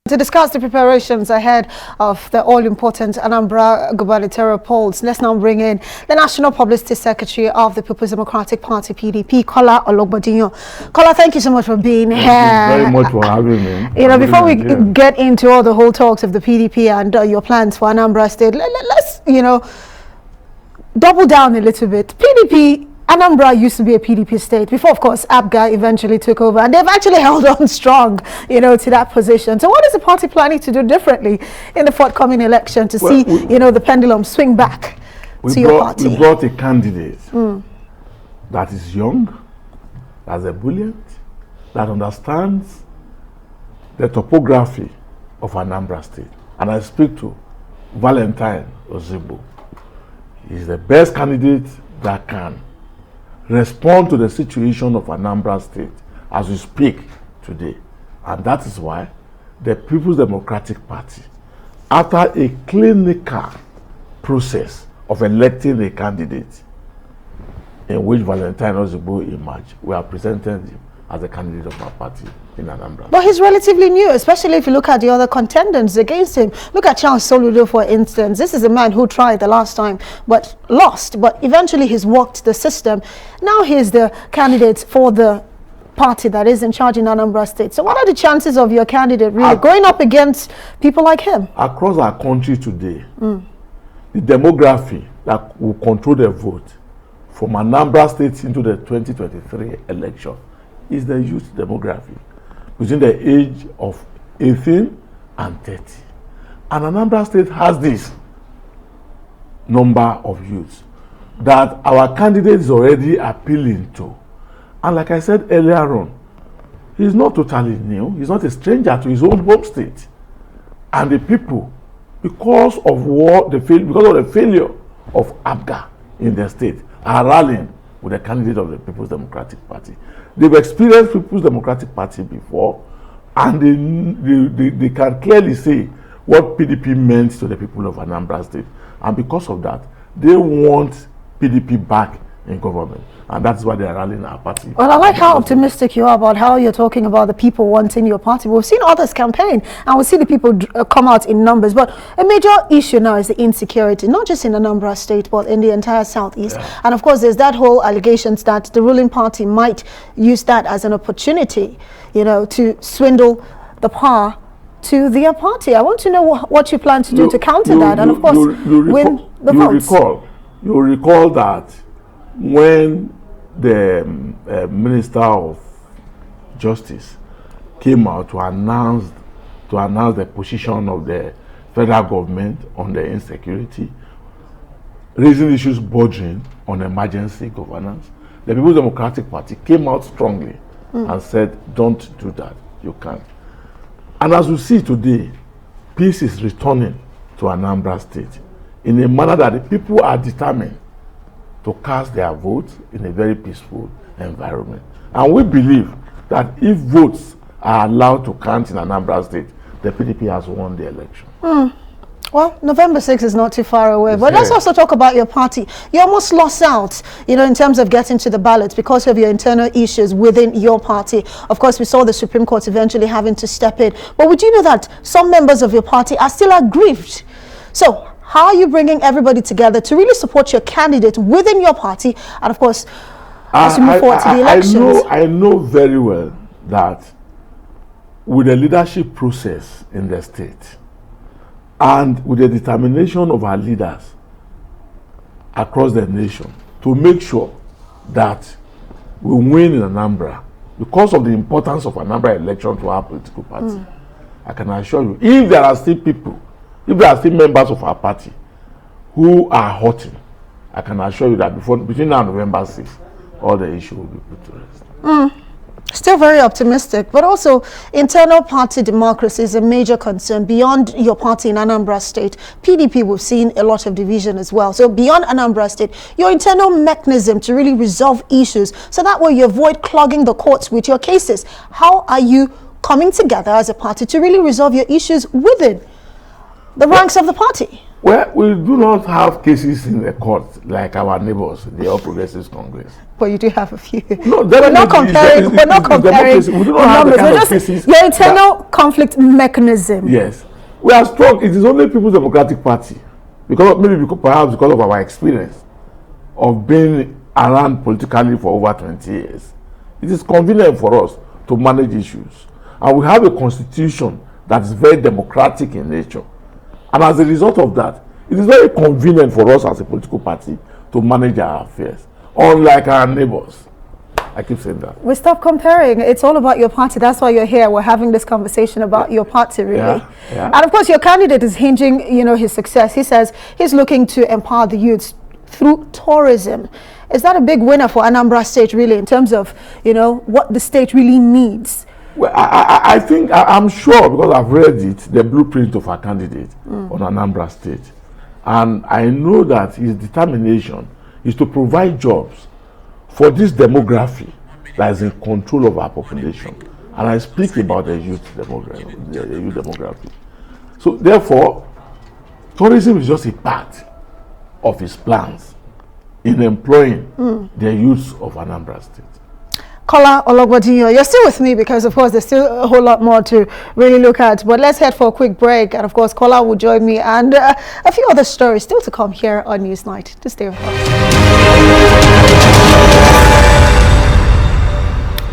To discuss the preparations ahead of the all-important Anambra gubernatorial polls, let's now bring in the National Publicity Secretary of the People's Democratic Party, PDP, Kola Ologbondiyan. Kola, thank you so much for being here. Thank you very much for having me. You know, before we get into all the whole talks of the PDP and your plans for Anambra State, let's, you know, double down a little bit. PDP, Anambra used to be a PDP state before, of course, ABGA eventually took over, and they've actually held on strong, you know, to that position. So what is the party planning to do differently in the forthcoming election to see, you know, the pendulum swing back to your party? We brought a candidate that is young, that's ebullient, that understands the topography of Anambra State. And I speak to Valentine Ozigbo. He's the best candidate that can respond to the situation of Anambra State as we speak today. And that is why the People's Democratic Party, after a clinical process of electing a candidate in which Valentine Ozigbo emerged, we are presenting him as a candidate of our party in Anambra. But he's relatively new, especially if you look at the other contenders against him. Look at Charles Soludo, for instance. This is a man who tried the last time but lost, but eventually he's worked the system. Now he's the candidate for the party that is in charge in Anambra State. So what are the chances of your candidate really going up against people like him? Across our country today, the demography that will control the vote from Anambra State into the 2023 election is the youth demography between the age of 18 and 30. And Anambra State has this number of youths that our candidate is already appealing to. And like I said earlier on, he's not totally new. He's not a stranger to his own home state. And the people, because of the failure of ABGA in the state, are rallying with the candidate of the People's Democratic Party. They've experienced People's Democratic Party before, and they can clearly say what PDP meant to the people of Anambra State. And because of that, they want PDP back in government. And that's why they are rallying our party. Well, I like how optimistic you are about how you're talking about the people wanting your party. We've seen others campaign, and we'll see the people come out in numbers. But a major issue now is the insecurity, not just in Anambra State, but in the entire Southeast. Yeah. And of course, there's that whole allegations that the ruling party might use that as an opportunity, you know, to swindle the power to their party. I want to know what you plan to do to counter that, and of course, win the votes. You recall that when the Minister of Justice came out to announce the position of the federal government on the insecurity, raising issues bordering on emergency governance, the People's Democratic Party came out strongly and said, don't do that, you can't. And as we see today, peace is returning to Anambra State in a manner that the people are determined to cast their votes in a very peaceful environment. And we believe that if votes are allowed to count in Anambra State, the PDP has won the election. Well, November 6th is not too far away. But let's also talk about your party. You almost lost out, you know, in terms of getting to the ballot because of your internal issues within your party. Of course, we saw the Supreme Court eventually having to step in. But would you know that some members of your party are still aggrieved? So how are you bringing everybody together to really support your candidate within your party? And of course, as we move forward to the elections. I know very well that with the leadership process in the state and with the determination of our leaders across the nation to make sure that we win in Anambra, because of the importance of Anambra election to our political party, I can assure you, if there are still people, if there are still members of our party who are hurting, I can assure you that between now and November 6th, all the issue will be put to rest. Still very optimistic, but also internal party democracy is a major concern beyond your party in Anambra State. PDP, we've seen a lot of division as well. So beyond Anambra State, your internal mechanism to really resolve issues, so that way you avoid clogging the courts with your cases. How are you coming together as a party to really resolve your issues within the ranks of the party? Well, we do not have cases in the court like our neighbors, the All Progressives Congress. But you do have a few. No, we're not comparing. We're not comparing we do not have the kind of cases. Your internal conflict mechanism. Yes, we are strong. It is only People's Democratic Party, perhaps because of our experience of being around politically for over 20 years. It is convenient for us to manage issues, and we have a constitution that is very democratic in nature. And as a result of that, it is very convenient for us as a political party to manage our affairs, unlike our neighbors. I keep saying that. We stop comparing. It's all about your party. That's why you're here. We're having this conversation about your party, really. Yeah. And of course, your candidate is hinging, his success. He says he's looking to empower the youths through tourism. Is that a big winner for Anambra State, really, in terms of, what the state really needs? Well, I think, I'm sure, because I've read it, the blueprint of our candidate on Anambra State. And I know that his determination is to provide jobs for this demography that is in control of our population. And I speak about the youth demography. So therefore, tourism is just a part of his plans in employing the youths of Anambra State. Kola Ologbondiyan, you're still with me because, of course, there's still a whole lot more to really look at. But let's head for a quick break. And, of course, Kola will join me and a few other stories still to come here on Newsnight. To stay with us.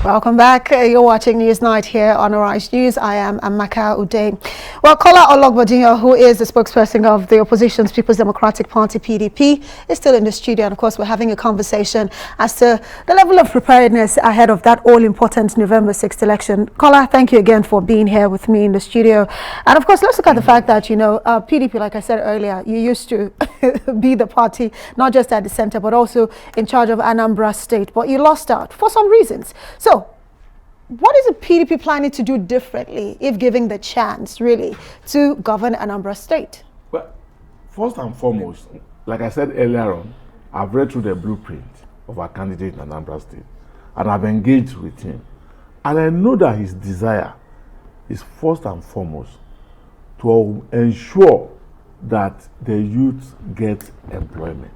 Welcome back. You're watching Newsnight here on Arise News. I am Amaka Uday. Well, Kola Ologbondiyan, who is the spokesperson of the opposition's People's Democratic Party, PDP, is still in the studio. And of course, we're having a conversation as to the level of preparedness ahead of that all-important November 6th election. Kola, thank you again for being here with me in the studio. And of course, let's look at the fact that, PDP, like I said earlier, you used to be the party, not just at the center, but also in charge of Anambra State. But you lost out for some reasons. So, what is the PDP planning to do differently, if given the chance, really, to govern Anambra State? Well, first and foremost, like I said earlier on, I've read through the blueprint of our candidate in Anambra State, and I've engaged with him. And I know that his desire is first and foremost to ensure that the youth get employment.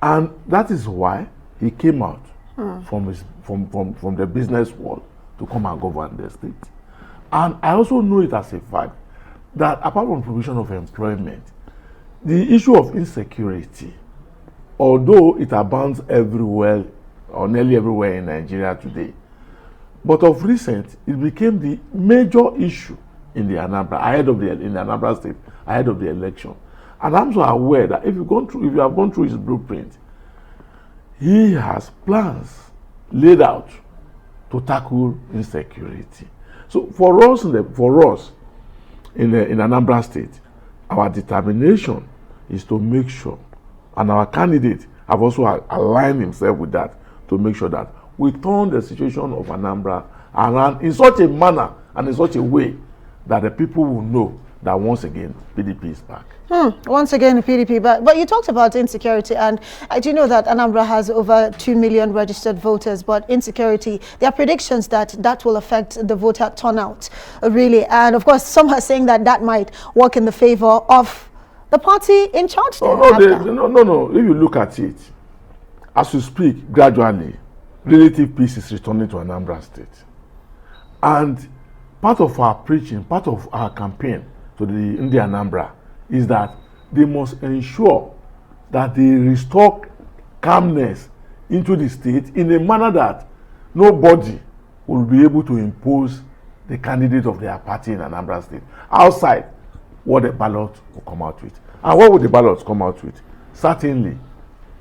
And that is why he came out from the business world to come and govern the state. And I also know it as a fact that apart from provision of employment, the issue of insecurity, although it abounds everywhere or nearly everywhere in Nigeria today, but of recent it became the major issue in the Anambra State ahead of the election. And I'm so aware that if you have gone through his blueprint, he has plans laid out to tackle insecurity. So for us in Anambra State, our determination is to make sure, and our candidate have also aligned himself with that, to make sure that we turn the situation of Anambra around in such a manner and in such a way that the people will know that once again PDP is back. Once again, the PDP back. But you talked about insecurity, and I do know that Anambra has over 2 million registered voters, but insecurity, there are predictions that will affect the voter turnout, really. And of course, some are saying that might work in the favor of the party in charge. No. If you look at it, as you speak, gradually, relative peace is returning to Anambra State. And part of our preaching, part of our campaign to the Anambra is that they must ensure that they restore calmness into the state in a manner that nobody will be able to impose the candidate of their party in Anambra State outside what the ballot will come out with. And what would the ballots come out with? Certainly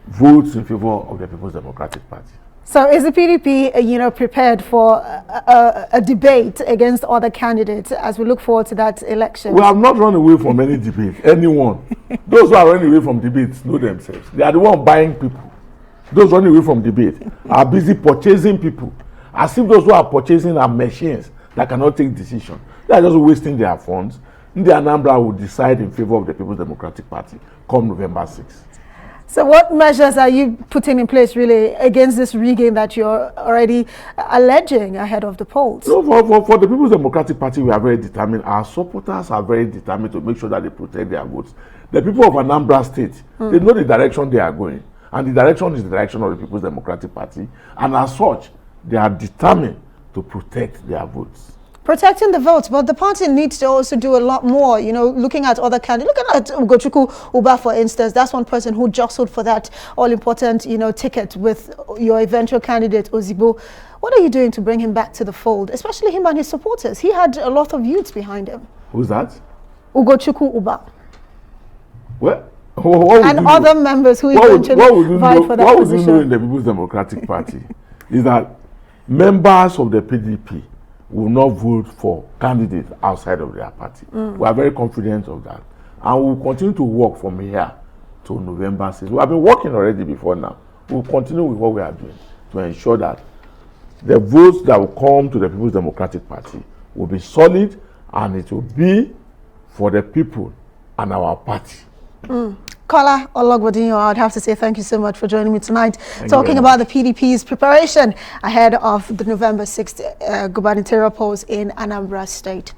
votes in favor of the People's Democratic Party. So is the PDP, prepared for a debate against other candidates as we look forward to that election? We have not run away from any debate. Anyone. Those who are running away from debates know themselves. They are the ones buying people. Those running away from debate are busy purchasing people. As if those who are purchasing are machines that cannot take decisions. They are just wasting their funds. The Anambra will decide in favor of the People's Democratic Party come November 6th. So what measures are you putting in place really against this rigging that you're already alleging ahead of the polls? No, for the People's Democratic Party, we are very determined. Our supporters are very determined to make sure that they protect their votes. The people of Anambra State, they know the direction they are going. And the direction is the direction of the People's Democratic Party. And as such, they are determined to protect their votes. Protecting the votes, but the party needs to also do a lot more, you know, looking at other candidates. Looking at Ugochukwu Uba, for instance, that's one person who jostled for that all-important, you know, ticket with your eventual candidate, Ozigbo. What are you doing to bring him back to the fold, especially him and his supporters? He had a lot of youths behind him. Who's that? Ugochukwu Uba. Well, and other members who eventually vied for that position. What would you know in the People's Democratic Party is that members of the PDP will not vote for candidates outside of their party. We are very confident of that. And we will continue to work from here to November 6th. We have been working already before now. We will continue with what we are doing to ensure that the votes that will come to the People's Democratic Party will be solid, and it will be for the people and our party. Kola Ologbondiyan, I would have to say thank you so much for joining me tonight, talking about the PDP's preparation ahead of the November 6th gubernatorial polls in Anambra State.